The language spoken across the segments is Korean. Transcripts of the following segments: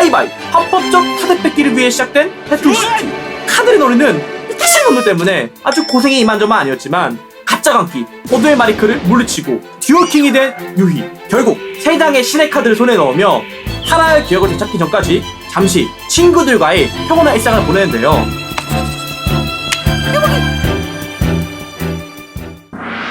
바이바이 합법적 카드 뺏기를 위해 시작된 배틀시티. 카드를 노리는 미친 놈들 때문에 아주 고생이 이만저만 아니었지만 가짜 강기 어두의 마리크를 물리치고 듀오킹이 된 유희. 결국 3장의 신의 카드를 손에 넣으며 하나의 기억을 되찾기 전까지 잠시 친구들과의 평온한 일상을 보내는데요.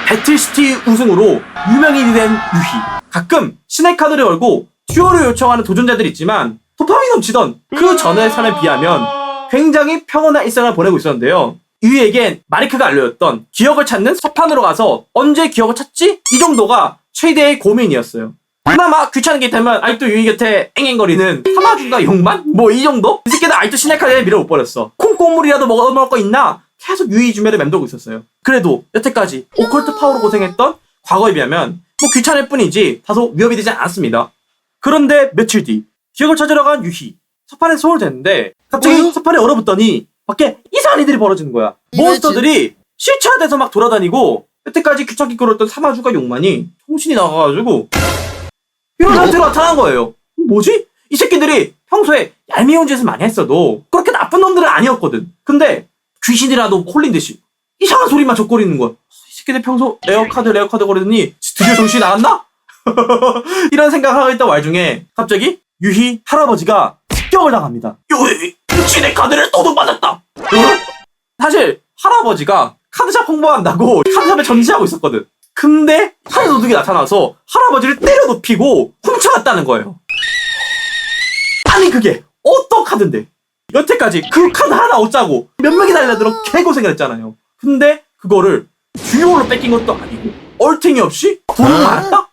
배틀시티 우승으로 유명인이 된 유희. 가끔 신의 카드를 걸고 듀오를 요청하는 도전자들이 있지만 도파민이 넘치던 그 전의 삶에 비하면 굉장히 평온한 일상을 보내고 있었는데요. 유희에겐 마리크가 알려줬던 기억을 찾는 서판으로 가서 언제 기억을 찾지? 이 정도가 최대의 고민이었어요. 그나마 귀찮은 게 있다면 아직도 유희 곁에 앵앵거리는 사마준과 용만? 뭐 이 정도? 이 새끼들 아직도 신의 카드에 밀어 못 버렸어. 콩고물이라도 먹을 거 있나? 계속 유희 주변에 맴돌고 있었어요. 그래도 여태까지 오컬트 파워로 고생했던 과거에 비하면 뭐 귀찮을 뿐이지 다소 위협이 되지 않았습니다. 그런데 며칠 뒤 기억을 찾으러 간 유희. 서판에 손을 댔는데 갑자기 서판에 얼어붙더니 밖에 이상한 일들이 벌어지는 거야. 몬스터들이 실체화돼서 막 돌아다니고 여태까지 귀찮게 끌었던 사마주가 용만이 정신이 나가가지고 이런 상태로 나타난 거예요. 뭐지? 이 새끼들이 평소에 얄미운 짓을 많이 했어도 그렇게 나쁜 놈들은 아니었거든. 근데 귀신이라도 홀린 듯이 이상한 소리만 적거리는 거야. 이 새끼들 평소 레어카드 거리더니 드디어 정신이 나갔나? 이런 생각을 하고 있던 와중에 갑자기 유희 할아버지가 습격을 당합니다. 유희! 신의 카드를 도둑맞았다! 사실 할아버지가 카드샵 홍보한다고 카드샵에 전시하고 있었거든. 근데 카드 도둑이 나타나서 할아버지를 때려 눕히고 훔쳐갔다는 거예요. 아니 그게 어떤 카드인데? 여태까지 그 카드 하나 얻자고 몇 명이 달려들어 개고생을 했잖아요. 근데 그거를 듀오로 뺏긴 것도 아니고 얼탱이 없이 돈을 많았다?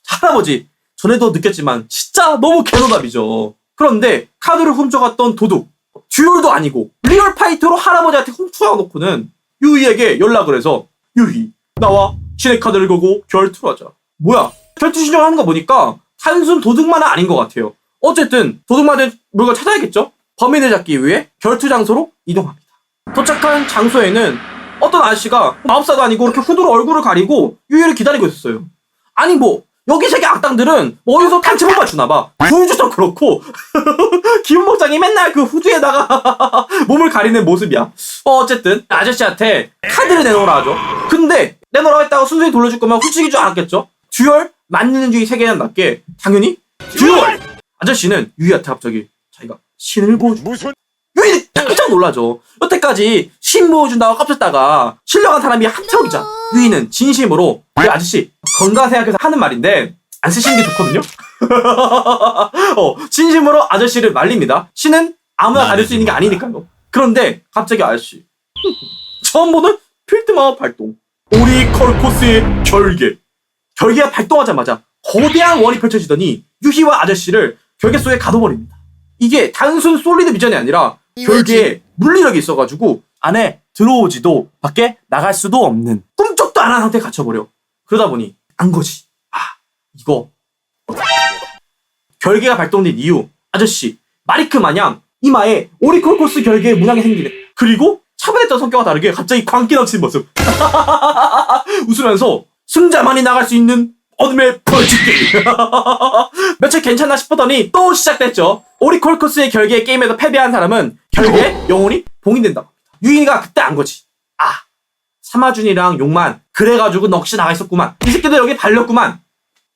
할아버지 전에도 느꼈지만 진짜 너무 개노답이죠. 그런데 카드를 훔쳐갔던 도둑 듀얼도 아니고 리얼 파이터로 할아버지한테 훔쳐가놓고는 유희에게 연락을 해서 유희 나와 신의 카드를 걸고 결투를 하자. 뭐야 결투 신청하는 거 보니까 단순 도둑만은 아닌 것 같아요. 어쨌든 도둑만의 물건 찾아야겠죠? 범인을 잡기 위해 결투 장소로 이동합니다. 도착한 장소에는 어떤 아저씨가 마법사도 아니고 이렇게 후드로 얼굴을 가리고 유희를 기다리고 있었어요. 아니 뭐 여기 세계 악당들은 뭐 어디서 단체만 주나봐. 구유주도 그렇고 기운목장이 맨날 그 후드에다가 몸을 가리는 모습이야. 어쨌든 아저씨한테 카드를 내놓으라 하죠. 근데 내놓으라 했다고 순순히 돌려줄 거면 훔치기 줄 알았겠죠. 듀얼 만능주의 세계는 맞게 당연히 듀얼! 아저씨는 유희한테 갑자기 자기가 신을 보여줘. 유희는 깜짝 놀라죠. 여태까지 신 보여준다고 깝쳤다가 신령한 사람이 한척이자. 유희는 진심으로 그 아저씨 건강 생각해서 하는 말인데 안 쓰시는 게 좋거든요. 진심으로 아저씨를 말립니다. 신은 아무나 가릴 수 있는 게 아니니까요. 그런데 갑자기 아저씨 처음 보는 필드마법 발동. 오리컬코스의 결계가 발동하자마자 거대한 원이 펼쳐지더니 유희와 아저씨를 결계 속에 가둬버립니다. 이게 단순 솔리드 비전이 아니라 결계에 물리력이 있어가지고 안에 들어오지도 밖에 나갈 수도 없는 꿈쩍도 안 한 상태에 갇혀버려. 그러다 보니 안 거지. 이거 결계가 발동된 이후 아저씨 마리크 마냥 이마에 오리콜코스 결계의 문양이 생기네. 그리고 차분했던 성격과 다르게 갑자기 광기 넘치는 모습. 웃으면서 승자만이 나갈 수 있는 어둠의 벌칙게임. 며칠 괜찮나 싶었더니 또 시작됐죠. 오리콜코스의 결계의 게임에서 패배한 사람은 결계에 영혼이 봉인된다고 합니다. 유희가 그때 안 거지. 사마준이랑 용만 그래가지고 넋이 나가 있었구만. 이 새끼들 여기 발렸구만.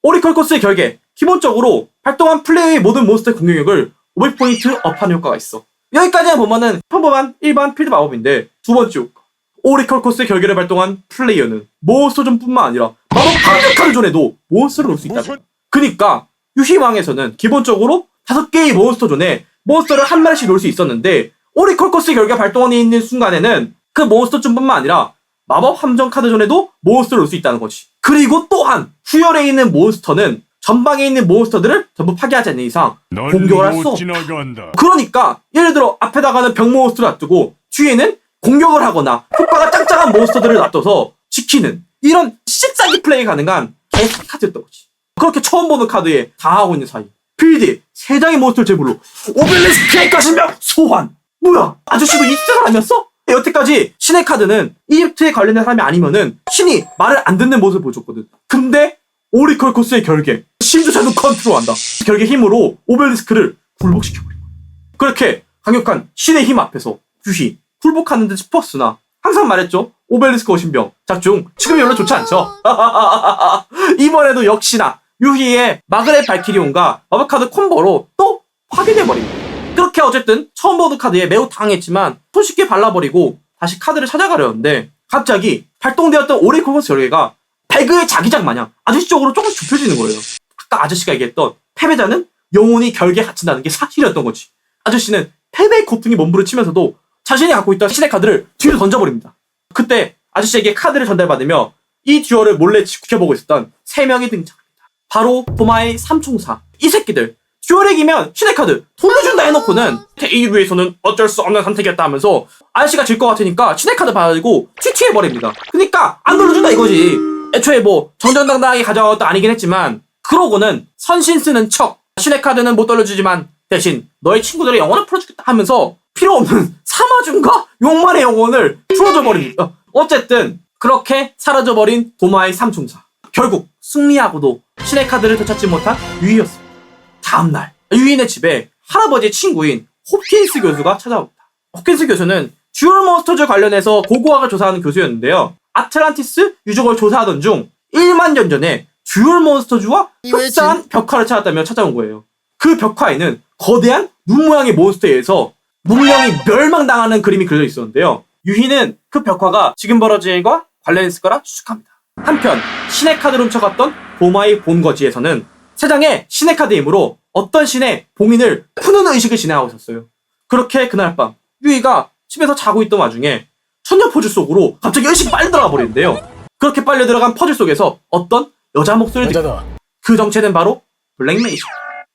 오리콜코스의 결계 기본적으로 발동한 플레이의 모든 몬스터의 공격력을 500포인트 업하는 효과가 있어. 여기까지만 보면은 평범한 일반 필드 마법인데 두 번째 효과 오리컬코스의 결계를 발동한 플레이어는 몬스터존 뿐만 아니라 마법 반격하는 존에도 몬스터를 놓을 수 있다. 그니까 유희왕에서는 기본적으로 5개의 몬스터존에 몬스터를 한 마리씩 놓을 수 있었는데 오리컬코스의 결계가 발동이 있는 순간에는 그 몬스터존 뿐만 아니라 마법 함정 카드존에도 몬스터를 놓을 수 있다는 거지. 그리고 또한 후열에 있는 몬스터는 전방에 있는 몬스터들을 전부 파괴하지 않는 이상 공격을 할 수 없다. 그러니까 예를 들어 앞에다가는 병 몬스터를 놔두고 뒤에는 공격을 하거나 효과가 짱짱한 몬스터들을 놔둬서 지키는 이런 씹싸기 플레이 가능한 개사기 카드였던 거지. 그렇게 처음 보는 카드에 당하고 있는 사이 필드에 3장의 몬스터를 제물로 오벨리스크의 가시명 소환! 뭐야 아저씨도 이집트 사람이었어? 여태까지 신의 카드는 이집트에 관련된 사람이 아니면은 신이 말을 안 듣는 모습을 보여줬거든. 근데 오리컬코스의 결계 심조차도 컨트롤한다. 결계 힘으로 오벨리스크를 굴복시켜버린 거야. 그렇게 강력한 신의 힘 앞에서 유희 굴복하는 듯 싶었으나 항상 말했죠. 오벨리스크 오신병 작중 지금이 별로 좋지 않죠. 이번에도 역시나 유희의 마그렛 발키리온과 마법카드 콤보로 또 파괴돼버립니다. 그렇게 어쨌든 처음 보는 카드에 매우 당했지만 손쉽게 발라버리고 다시 카드를 찾아가려는데 갑자기 발동되었던 오리콜 포스 열개가 배그의 자기장 마냥 아저씨 쪽으로 조금씩 좁혀지는 거예요. 아까 아저씨가 얘기했던 패배자는 영혼이 결계에 갇힌다는 게 사실이었던 거지. 아저씨는 패배의 고통이 몸부림치면서도 자신이 갖고 있던 신의 카드를 뒤로 던져버립니다. 그때 아저씨에게 카드를 전달받으며 이 듀얼을 몰래 지켜보고 있었던 3명이 등장합니다. 바로 도마의 삼총사. 이 새끼들 듀얼에 이기면 신의 카드 돌려준다 해놓고는 AU에서는 어쩔 수 없는 선택이었다 하면서 아저씨가 질 것 같으니까 신의 카드 받아들고 취취해버립니다. 그니까 안 돌려준다 이거지. 애초에 뭐 정정당당하게 가져온 것도 아니긴 했지만 그러고는 선신 쓰는 척 신의 카드는 못 돌려주지만 대신 너의 친구들의 영혼을 풀어주겠다 하면서 필요 없는 사마준과 용만의 영혼을 풀어줘버립니다. 어쨌든 그렇게 사라져버린 도마의 삼총사. 결국 승리하고도 신의 카드를 되찾지 못한 유이였습니다. 다음날 유인의 집에 할아버지의 친구인 홉킨스 교수가 찾아옵니다. 홉킨스 교수는 듀얼 몬스터즈 관련해서 고고학을 조사하는 교수였는데요. 아틀란티스 유적을 조사하던 중 1만 년 전에 듀얼 몬스터즈와 흡사한 벽화를 찾았다며 찾아온 거예요. 그 벽화에는 거대한 눈 모양의 몬스터에 의해서 문명이 멸망당하는 그림이 그려져 있었는데요. 유희는 그 벽화가 지금 벌어진 일과 관련있을 거라 추측합니다. 한편 신의 카드를 훔쳐갔던 도마의 본거지에서는 세 장의 신의 카드의 힘으로 어떤 신의 봉인을 푸는 의식을 진행하고 있었어요. 그렇게 그날 밤 유희가 집에서 자고 있던 와중에 천녀 퍼즐 속으로 갑자기 의식이 빨려 들어가 버리는데요. 그렇게 빨려 들어간 퍼즐 속에서 어떤 여자 목소리를 듣고 그 정체는 바로 블랙메이션.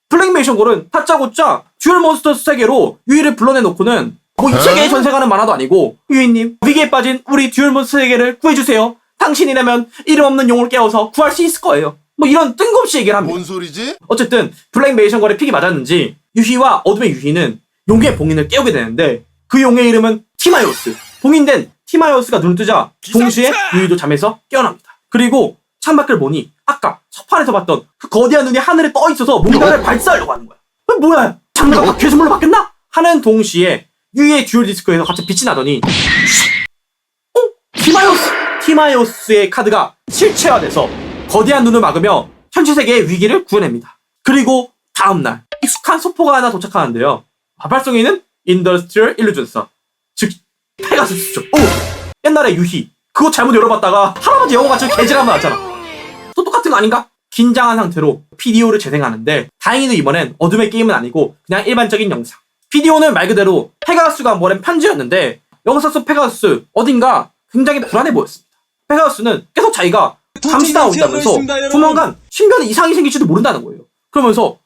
블랙메이션 골은 다짜고짜 듀얼 몬스터스 세계로 유희를 불러내놓고는 뭐 이 세계에 전생하는 만화도 아니고 유희님 위기에 빠진 우리 듀얼 몬스터 세계를 구해주세요. 당신이라면 이름 없는 용을 깨워서 구할 수 있을 거예요. 뭐 이런 뜬금없이 얘기를 합니다. 뭔 소리지? 어쨌든 블랙메이션 걸의 픽이 맞았는지 유희와 어둠의 유희는 용의 봉인을 깨우게 되는데 그 용의 이름은 티마이오스. 봉인된 티마이오스가 눈을 뜨자 동시에 유희도 잠에서 깨어납니다. 그리고 창밖을 보니 아까 첫판에서 봤던 그 거대한 눈이 하늘에 떠 있어서 뭔가를 발사하려고 하는 거야. 뭐야? 장르가 괴수물로 바뀌었나? 하는 동시에 유희의 듀얼 디스크에서 갑자기 빛이 나더니 티마이오스의 카드가 실체화돼서 거대한 눈을 막으며 현실 세계의 위기를 구해냅니다. 그리고 다음날 익숙한 소포가 하나 도착하는데요. 발송인은 인더스트리얼 일루전사, 즉 페가수스죠. 옛날에 유희 그거 잘못 열어봤다가 할아버지 영어 같이 개질하면 나왔잖아. 또 똑같은 거 아닌가? 긴장한 상태로 PDO를 재생하는데 다행히도 이번엔 어둠의 게임은 아니고 그냥 일반적인 영상. PDO는 말 그대로 페가수스가 보낸 편지였는데 여기서 쓴 페가수스 어딘가 굉장히 불안해 보였습니다. 페가수스는 계속 자기가 감시당하고 있다면서 조만간 신변에 이상이 생길지도 모른다는 거예요. 그러면서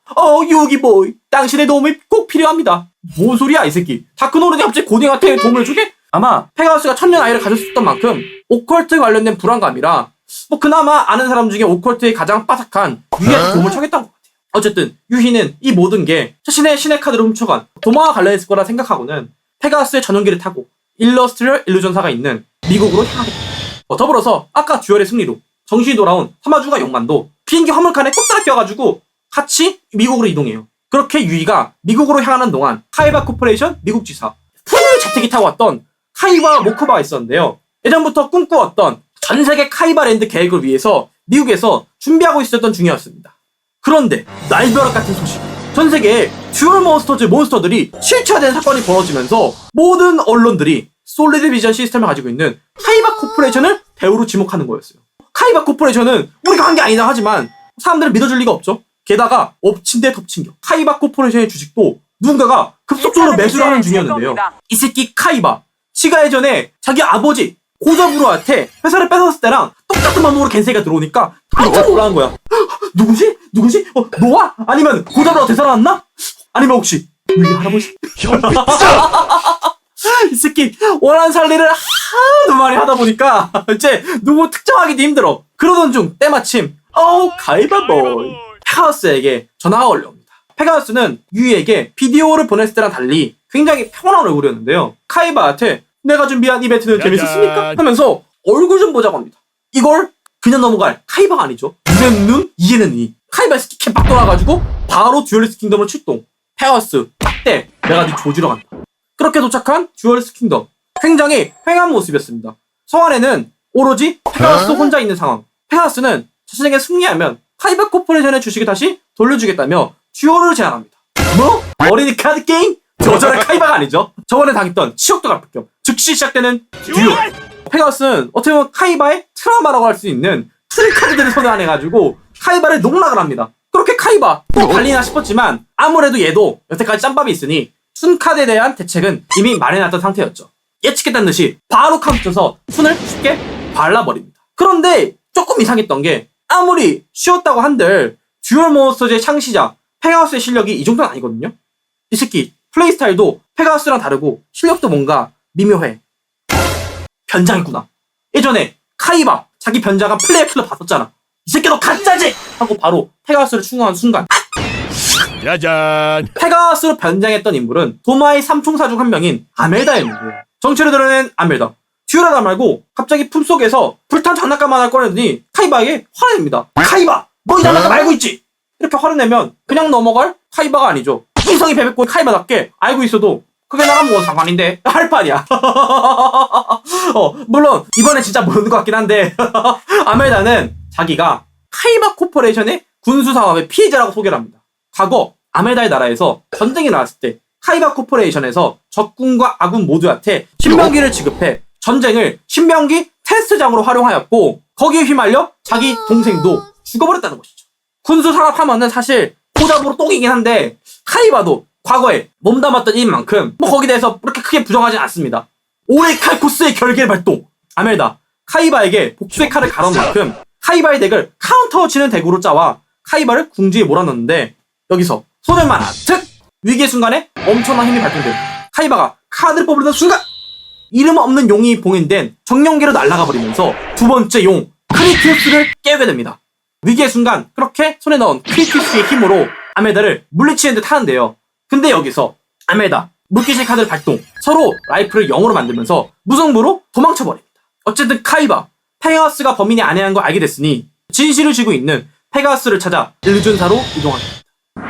유기보이 당신의 도움이 꼭 필요합니다. 뭔 소리야 이 새끼. 다크노르이 갑자기 고딩한테 도움을 주게? 아마 페가수스가 천년 아이를 가졌었던 만큼 오컬트 관련된 불안감이라 뭐 그나마 아는 사람 중에 오컬트의 가장 빠삭한 유희한테 도움을 청했던 것 같아요. 어쨌든 유희는 이 모든 게 자신의 신의 카드를 훔쳐간 도마와 관련했을 거라 생각하고는 페가수스의 전용기를 타고 일러스트리얼 일루전사가 있는 미국으로 향하게 됩니다. 더불어서 아까 듀얼의 승리로 정신이 돌아온 사마주가 용만도 비행기 화물칸에 꼭 따라 껴가지고 같이 미국으로 이동해요. 그렇게 유희가 미국으로 향하는 동안 카이바 코퍼레이션 미국 지사 푸르 제트기 타고 왔던 카이바 모코바가 있었는데요. 예전부터 꿈꾸었던 전세계 카이바랜드 계획을 위해서 미국에서 준비하고 있었던 중이었습니다. 그런데 날벼락 같은 소식. 전세계에 듀얼 몬스터들이 실체화된 사건이 벌어지면서 모든 언론들이 솔리드 비전 시스템을 가지고 있는 카이바 코퍼레이션을 배우로 지목하는 거였어요. 카이바 코퍼레이션은 우리가 한 게 아니다 하지만 사람들은 믿어줄 리가 없죠. 게다가 엎친 데 덮친 격. 카이바 코퍼레이션의 주식도 누군가가 급속도로 매수를 하는 중이었는데요. 이 새끼 카이바. 지가 예전에 자기 아버지 고자부로한테 회사를 뺏었을 때랑 똑같은 방법으로 겐세이가 들어오니까 깜짝 놀라는 거야. 누구지? 너와? 아니면 고자부로가 되살아났나? 아니면 혹시 우리 할아버지? 이 새끼 원한 살리를 하도 많이 하다 보니까 이제 누구 특정하기도 힘들어. 그러던 중 때마침 카이바보이 페가수스에게 전화가 올라옵니다. 페가수스는 유희에게 비디오를 보냈을 때랑 달리 굉장히 평온한 얼굴이었는데요. 카이바한테 내가 준비한 이벤트는 재밌었습니까? 하면서 얼굴 좀 보자고 합니다. 이걸 그냥 넘어갈 카이바가 아니죠. 눈에는 눈, 이에는 이. 카이바 스키 캠 빡 돌아가지고 바로 듀얼리스트 킹덤으로 출동. 페가수스 딱대 내가 네 조지러 간다. 그렇게 도착한 듀얼리스트 킹덤. 굉장히 휑한 모습이었습니다. 성 안에는 오로지 페가수스 혼자 있는 상황. 페가수스는 자신에게 승리하면 카이바 코퍼레이션의 주식을 다시 돌려주겠다며 듀얼을 제안합니다. 뭐? 어린이 카드 게임? 저절의 카이바가 아니죠. 저번에 당했던 치욕도 갚을 겸 즉시 시작되는 듀얼. 페가수스는 어떻게 보면 카이바의 트라우마라고 할 수 있는 트릭카드들을 손에 안해가지고 카이바를 농락을 합니다. 그렇게 카이바 또 달리나 싶었지만 아무래도 얘도 여태까지 짬밥이 있으니 순카드에 대한 대책은 이미 마련해놨던 상태였죠. 예측했던 듯이 바로 카운트 쳐서 순을 쉽게 발라버립니다. 그런데 조금 이상했던 게 아무리 쉬웠다고 한들 듀얼 몬스터즈의 창시자 페가수스의 실력이 이 정도는 아니거든요. 이 새끼 플레이 스타일도 페가수스랑 다르고 실력도 뭔가 미묘해. 변장했구나. 예전에 카이바 자기 변장한 플레이어 킬러 봤었잖아. 이 새끼 너 가짜지! 하고 바로 페가수스를 충원한 순간 짜잔! 페가수스로 변장했던 인물은 도마의 삼총사 중 한 명인 아멜다였는데요. 정체를 드러낸 아멜다. 듀얼하다 말고 갑자기 품속에서 불탄 장난감 하나를 꺼내더니 카이바에게 화를 냅니다. 카이바! 너 이 장난감 알고 있지? 이렇게 화를 내면 그냥 넘어갈 카이바가 아니죠. 인성이 베베고 카이바답게 알고 있어도 그게 나랑 뭐 상관인데 할 판이야. 물론 이번에 진짜 모르는 것 같긴 한데 아멜다는 자기가 카이바 코퍼레이션의 군수사업의 피해자라고 소개를 합니다. 과거 아멜다의 나라에서 전쟁이 나왔을 때 카이바 코퍼레이션에서 적군과 아군 모두한테 신병기를 지급해 전쟁을 신병기 테스트장으로 활용하였고 거기에 휘말려 자기 동생도 죽어버렸다는 것이죠. 군수산업 하면은 사실 포잡으로 똥이긴 한데 카이바도 과거에 몸담았던 일인 만큼 뭐 거기에 대해서 그렇게 크게 부정하진 않습니다. 오레칼코스의 결계를 발동! 아멜다, 카이바에게 복수의 칼을 가로운 만큼 카이바의 덱을 카운터 치는 덱으로 짜와 카이바를 궁지에 몰아넣는데 여기서 소멸만 아특! 위기의 순간에 엄청난 힘이 발동되고 카이바가 카드를 뽑으려던 순간 이름 없는 용이 봉인된 정령계로 날아가 버리면서 두 번째 용 크리티우스를 깨우게 됩니다. 위기의 순간 그렇게 손에 넣은 크리티우스의 힘으로 아멜다를 물리치는 듯 하는데요. 근데 여기서 아멜다 물귀신 카드를 발동, 서로 라이프를 0으로 만들면서 무승부로 도망쳐버립니다. 어쨌든 카이바, 페가수스가 범인이 아니라는 걸 알게 됐으니 진실을 쥐고 있는 페가수스를 찾아 일루전사로 이동합니다.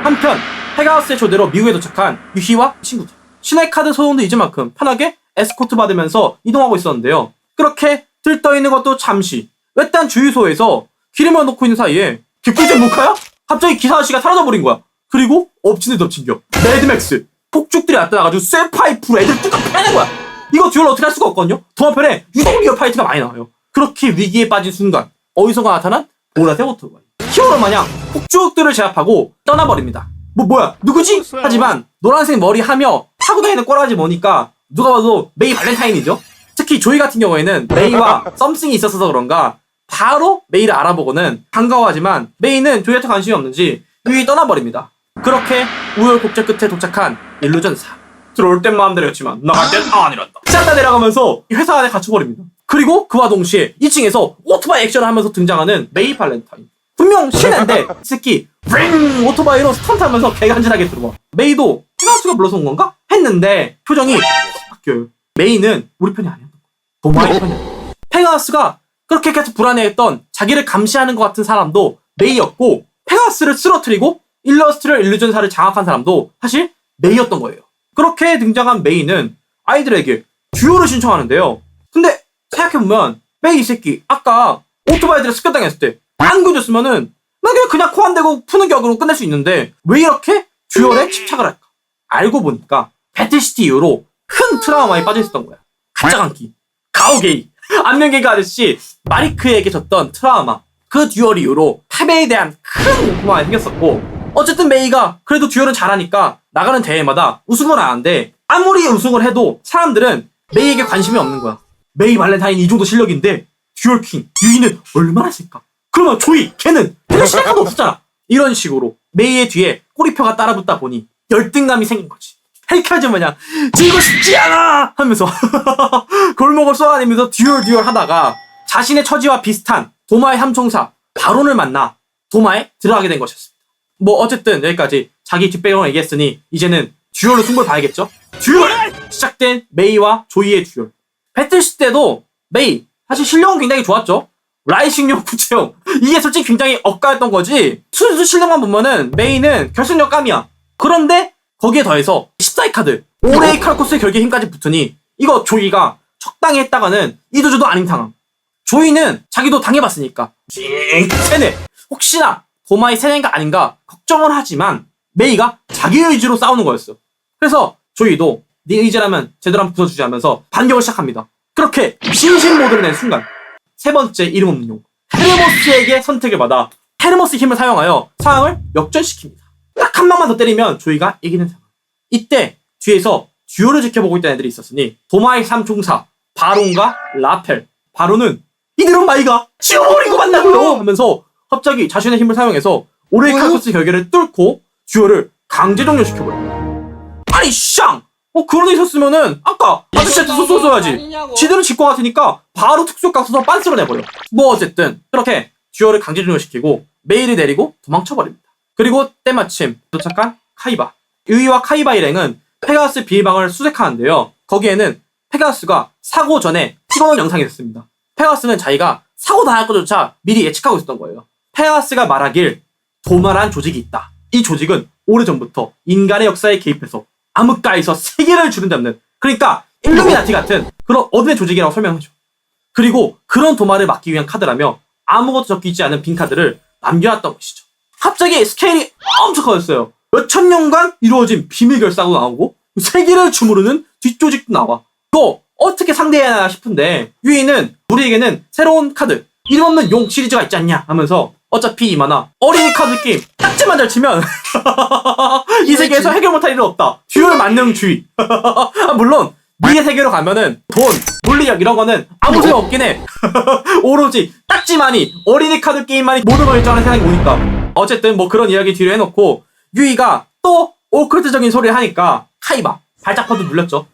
한편 페가수스의 초대로 미국에 도착한 유희와 친구들, 신의 카드 소송도 잊은 만큼 편하게 에스코트 받으면서 이동하고 있었는데요. 그렇게 들떠있는 것도 잠시 외딴 주유소에서 기름을 넣고 있는 사이에 개꿀잼 모카야? 갑자기 기사 아저씨가 사라져버린 거야. 그리고 엎친 데 덮친 겨 매드맥스 폭죽들이 나타나가지고 쇠파이프로 애들 뚜껑 패는 거야. 이거 듀얼 어떻게 할 수가 없거든요. 동화편에 유독 리얼 파이트가 많이 나와요. 그렇게 위기에 빠진 순간 어디선가 나타난 보라색 오토바이 히어로 마냥 폭죽들을 제압하고 떠나버립니다. 뭐야 누구지? 하지만 노란색 머리 하며 타고 다니는 꼬라지 보니까 누가 봐도 메이 발렌타인이죠. 특히 조이 같은 경우에는 메이와 썸씽이 있어서 그런가 바로 메이를 알아보고는 반가워하지만 메이는 조이한테 관심이 없는지 유이 떠나버립니다. 그렇게 우여곡절 끝에 도착한 일루전사. 들어올 땐 마음대로였지만 나갈 땐 아니란다. 싹다 내려가면서 회사 안에 갇혀버립니다. 그리고 그와 동시에 2층에서 오토바이 액션을 하면서 등장하는 메이 발렌타인. 분명 신인데 이 새끼 링 오토바이로 스턴트하면서 개간지나게 들어와. 메이도 페가수스가 불러서 온 건가? 했는데 표정이 바뀌어요. 메이는 우리 편이 아니었던 거야. 도마의 편이야. 페가수스가 그렇게 계속 불안해했던 자기를 감시하는 것 같은 사람도 메이였고 페가수스를 쓰러뜨리고 일러스트를 일루전사를 장악한 사람도 사실 메이였던 거예요. 그렇게 등장한 메이는 아이들에게 듀오를 신청하는데요. 근데 생각해보면 메이 이 새끼 아까 오토바이들을 습격당했을 때 안 구해줬으면은 난 그냥 코 안 대고 푸는 격으로 끝낼 수 있는데 왜 이렇게 듀얼에 집착을 할까? 알고 보니까 배틀시티 이후로 큰 트라우마에 빠져있었던 거야. 가짜강기, 가오게이, 안면개그 아저씨 마리크에게 줬던 트라우마, 그 듀얼 이후로 패배에 대한 큰 고마움이 생겼었고 어쨌든 메이가 그래도 듀얼은 잘하니까 나가는 대회마다 우승을 하는데 아무리 우승을 해도 사람들은 메이에게 관심이 없는 거야. 메이 발렌타인이 이 정도 실력인데 듀얼킹 유이는 얼마나 쓸까? 그러면 조이 걔는 그냥 시작도 없었잖아. 이런 식으로 메이의 뒤에 꼬리표가 따라붙다 보니 열등감이 생긴 거지. 헬카즈 마냥 지고 싶지 않아 하면서 골목을 쏘아내면서 듀얼 하다가 자신의 처지와 비슷한 도마의 삼총사 바론을 만나 도마에 들어가게 된 것이었습니다. 뭐 어쨌든 여기까지 자기 뒷배경을 얘기했으니 이제는 듀얼로 승부를 봐야겠죠. 듀얼! 시작된 메이와 조이의 듀얼. 배틀시티 때도 메이 사실 실력은 굉장히 좋았죠. 라이싱용 구체용. 이게 솔직히 굉장히 억까였던 거지. 순수 실력만 보면은 메이는 결승력 깜이야. 그런데 거기에 더해서 14위 카드 오레이 칼코스의 결계 힘까지 붙으니 이거 조이가 적당히 했다가는 이도저도 아닌 상황. 조이는 자기도 당해봤으니까 세네. 혹시나 도마의 세네가 아닌가 걱정은 하지만 메이가 자기 의지로 싸우는 거였어. 그래서 조이도 네 의지라면 제대로 한번 부숴주지 하면서 반격을 시작합니다. 그렇게 신신 모드를 낸 순간 세 번째 이름 없는 용 헤르모스에게 선택을 받아 헤르모스 힘을 사용하여 상황을 역전시킵니다. 딱 한 방만 더 때리면 조이가 이기는 상황. 이때 뒤에서 듀오를 지켜보고 있던 애들이 있었으니 도마의 3총사 바론과 라펠. 바론은 이들은 마이가 지워버리고 만나고요 하면서 갑자기 자신의 힘을 사용해서 오레이 칼코스 결계를 뚫고 듀오를 강제 종료시켜버립니다. 아니 샹! 그런 애 있었으면은 아까 아저씨한테 쏘쏘야지. 지들은 질 것 같으니까 바로 특수효과 써서 빤스로 내버려. 뭐 어쨌든 그렇게 듀오를 강제 종료시키고 메이를 내리고 도망쳐버립니다. 그리고 때마침 도착한 카이바. 유이와 카이바 일행은 페가수스 비밀방을 수색하는데요. 거기에는 페가수스가 사고 전에 찍어놓은 영상이 있었습니다. 페가수스는 자기가 사고 당할 것조차 미리 예측하고 있었던 거예요. 페가수스가 말하길 도마란 조직이 있다. 이 조직은 오래전부터 인간의 역사에 개입해서 암흑가에서 세계를 주름잡는, 그러니까 일루미나티 같은 그런 어둠의 조직이라고 설명하죠. 그리고 그런 도마를 막기 위한 카드라며 아무것도 적혀있지 않은 빈 카드를 남겨놨던 것이죠. 갑자기 스케일이 엄청 커졌어요. 몇천 년간 이루어진 비밀 결사도 나오고 세계를 주무르는 뒷조직도 나와. 이거 어떻게 상대해야 하나 싶은데 유이는 우리에게는 새로운 카드 이름 없는 용 시리즈가 있지 않냐 하면서 어차피 이 만화 어린이 카드 게임 딱지만 잘 치면 이 세계에서 해결 못할 일은 없다. 듀얼 만능주의. 물론 니의 세계로 가면은 돈, 물리력 이런 거는 아무 소용 없긴 해. 오로지 딱지만이 어린이 카드 게임만이 모든 걸 결정하는 세상이 오니까. 어쨌든 뭐 그런 이야기 뒤로 해놓고 유이가 또 오컬트적인 소리를 하니까 카이바 발작퍼도 눌렸죠.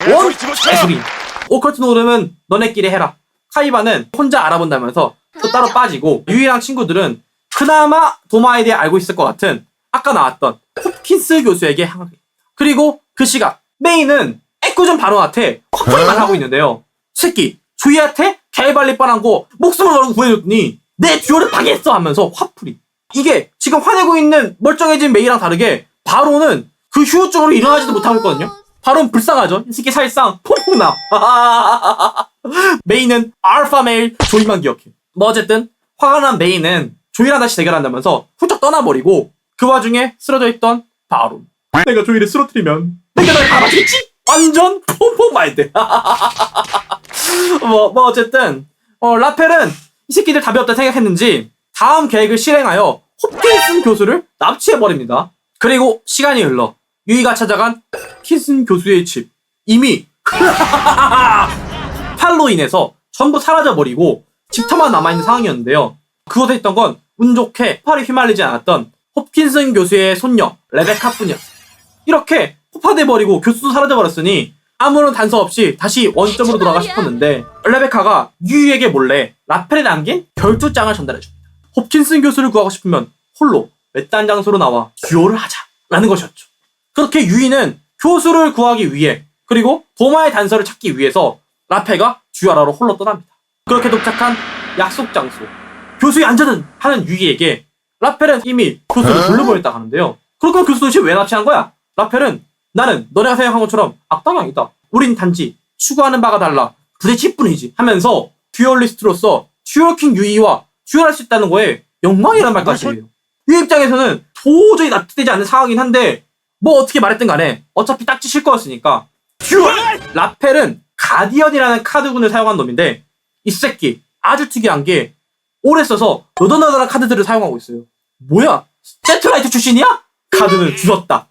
원 개소리. 오컬트 노름은 너네끼리 해라. 카이바는 혼자 알아본다면서 또 따로 빠지고 유이랑 친구들은 그나마 도마에 대해 알고 있을 것 같은 아까 나왔던 홉킨스 교수에게 향하게. 그리고 그 시각 메이는 애꿎은 바론한테 화풀이만 하고 있는데요. 새끼 조이한테 개발릴 뻔한 거 목숨을 걸고 구해줬더니 내 듀오를 방해했어 하면서 화풀이. 이게 지금 화내고 있는 멀쩡해진 메이랑 다르게 바론은 그 후유증으로 일어나지도 못하고 있거든요. 바론 불쌍하죠. 이 새끼 사실상 퐁퐁나. 메이는 알파 메일 조이만 기억해. 뭐 어쨌든 화가 난 메이는 조이랑 다시 대결한다면서 훌쩍 떠나버리고 그 와중에 쓰러져 있던 바론. 내가 조이를 쓰러뜨리면 내가 널 알아주겠지? 완전 퐁퐁 마인드. 뭐 어쨌든 라펠은 이 새끼들 답이 없다 생각했는지 다음 계획을 실행하여 홉킨슨 교수를 납치해버립니다. 그리고 시간이 흘러 유이가 찾아간 홉킨슨 교수의 집 이미 팔로 인해서 전부 사라져버리고 집터만 남아있는 상황이었는데요. 그곳에 있던 건 운 좋게 폭발에 휘말리지 않았던 홉킨슨 교수의 손녀 레베카뿐이었어요. 이렇게 폭파돼버리고 교수도 사라져버렸으니 아무런 단서 없이 다시 원점으로 돌아가 싶었는데 레베카가 유이에게 몰래 라펠에 남긴 결투장을 전달해줍니다. 홉킨슨 교수를 구하고 싶으면 홀로 외딴 장소로 나와 듀오를 하자라는 것이었죠. 그렇게 유이는 교수를 구하기 위해 그리고 도마의 단서를 찾기 위해서 라펠과 듀오하러 홀로 떠납니다. 그렇게 도착한 약속 장소 교수의 안전은 하는 유이에게 라펠은 이미 교수를 돌려보냈다 하는데요. 그렇게 교수 도대체 왜 납치한 거야? 라펠은 나는 너네가 생각한 것처럼 악당이 아니다. 우린 단지 추구하는 바가 달라. 부대찌 뿐이지 하면서 듀얼리스트로서 듀얼킹 유이와 듀얼할 수 있다는 거에 영광이라는 말까지 해요. 유이 입장에서는 도저히 납득되지 않는 상황이긴 한데 뭐 어떻게 말했든 간에 어차피 딱지 칠 거였으니까 듀얼! 라펠은 가디언이라는 카드군을 사용한 놈인데 이 새끼 아주 특이한 게 오래 써서 너덜너덜한 카드들을 사용하고 있어요. 뭐야? 세트라이트 출신이야? 카드는 줄었다.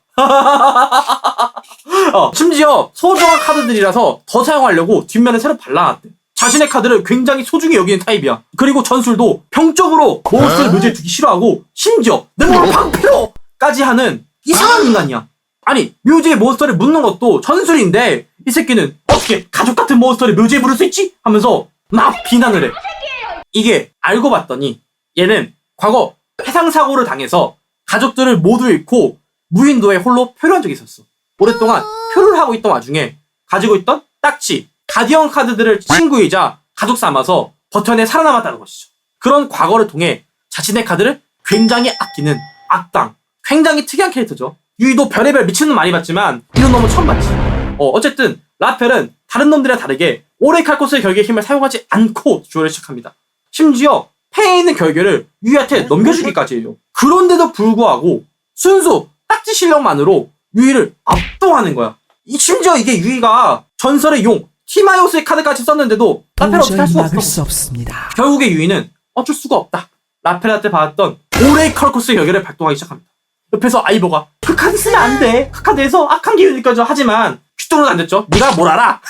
심지어 소중한 카드들이라서 더 사용하려고 뒷면에 새로 발라놨대. 자신의 카드를 굉장히 소중히 여기는 타입이야. 그리고 전술도 병적으로 몬스터를 묘지에 두기 싫어하고 심지어 내 몸을 방패로까지 하는 이상한 인간이야. 아니 묘지에 몬스터를 묻는 것도 전술인데 이 새끼는 어떻게 가족 같은 몬스터를 묘지에 부를 수 있지? 하면서 막 비난을 해. 이게 알고 봤더니 얘는 과거 해상사고를 당해서 가족들을 모두 잃고 무인도에 홀로 표류한 적이 있었어. 오랫동안 표류를 하고 있던 와중에 가지고 있던 딱지, 가디언 카드들을 친구이자 가족 삼아서 버텨내 살아남았다는 것이죠. 그런 과거를 통해 자신의 카드를 굉장히 아끼는 악당, 굉장히 특이한 캐릭터죠. 유이도 별의별 미친놈 많이 봤지만 이런 놈은 처음 봤지. 어쨌든 라펠은 다른 놈들이랑 다르게 오레 칼코스의 결계의 힘을 사용하지 않고 듀얼을 시작합니다. 심지어 패에 있는 결계를 유이한테 넘겨주기까지 해요. 그런데도 불구하고 순수 딱지 실력만으로 유이를 압도하는 거야. 심지어 이게 유이가 전설의 용 티마이오스의 카드까지 썼는데도 라펠을 어떻게 할 수가 없어. 없습니다. 결국에 유이는 어쩔 수가 없다. 라펠한테 받았던 오레이 칼코스의 결계를 발동하기 시작합니다. 옆에서 아이보가 그 카드 쓰면 안 돼. 그 카드에서 악한 기운이 느껴져. 하지만 귀뚱은 안 됐죠. 네가 뭘 알아?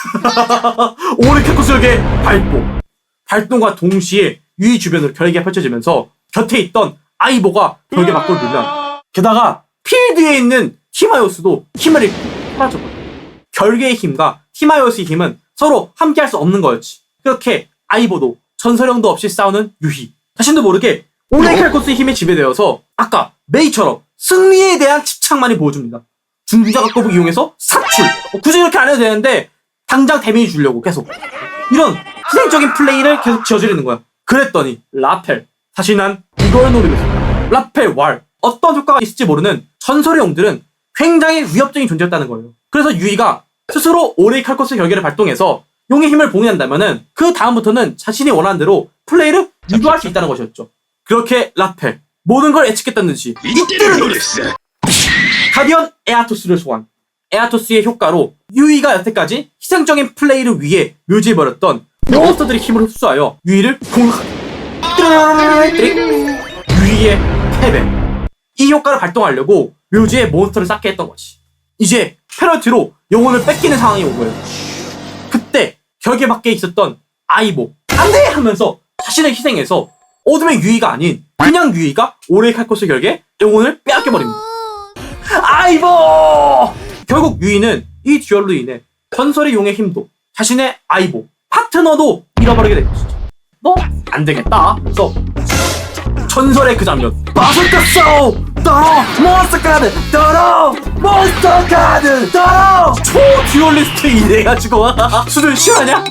오레이 칼코스 결계 발동. 발동과 동시에 유이 주변으로 결계가 펼쳐지면서 곁에 있던 아이보가 결계 밖으로 밀면 게다가 필드에 있는 티마이오스도 힘을 잃고 사라져버려. 결계의 힘과 티마이오스의 힘은 서로 함께할 수 없는 거였지. 그렇게 아이보도 전설형도 없이 싸우는 유희. 자신도 모르게 오레이 칼코스의 힘에 지배되어서 아까 메이처럼 승리에 대한 집착만이 보여줍니다. 중기자각 거북 이용해서 사출. 굳이 이렇게 안 해도 되는데 당장 데미지 주려고 계속 이런 희생적인 플레이를 계속 저지르는 거야. 그랬더니 라펠, 사실 난 이걸 노리고 있었다. 라펠 왈, 어떤 효과가 있을지 모르는 전설의 용들은 굉장히 위협적인 존재였다는 거예요. 그래서 유이가 스스로 오레이 칼코스 결계를 발동해서 용의 힘을 봉인한다면은 그 다음부터는 자신이 원하는 대로 플레이를 유도할 수 있다는 것이었죠. 그렇게 라펠, 모든 걸 예측했던 듯이 이때를 노렸어. 가디언 에아토스를 소환. 에아토스의 효과로 유이가 여태까지 희생적인 플레이를 위해 묘지해버렸던 몬스터들의 힘을 흡수하여 유이를 공격하다. 유이의 패배. 이 효과를 발동하려고 묘지에 몬스터를 쌓게 했던 것이. 이제 페널티로 영혼을 뺏기는 상황이 온 거예요. 그때 결계 밖에 있었던 아이보, 안돼! 하면서 자신을 희생해서 어둠의 유이가 아닌 그냥 유이가 오레이 칼코스 결계에 영혼을 빼앗겨버립니다. 아이보! 결국 유이는 이 듀얼로 인해 전설의 용의 힘도 자신의 아이보, 파트너도 잃어버리게 된 것이죠. 뭐 안되겠다. 그래서 전설의 그 장면, 마술카 소우! 떨어! 몬스터 카드! 떨어! 몬스터 카드! 떨어! 초 듀얼리스트 이래가지고 수준 실화냐?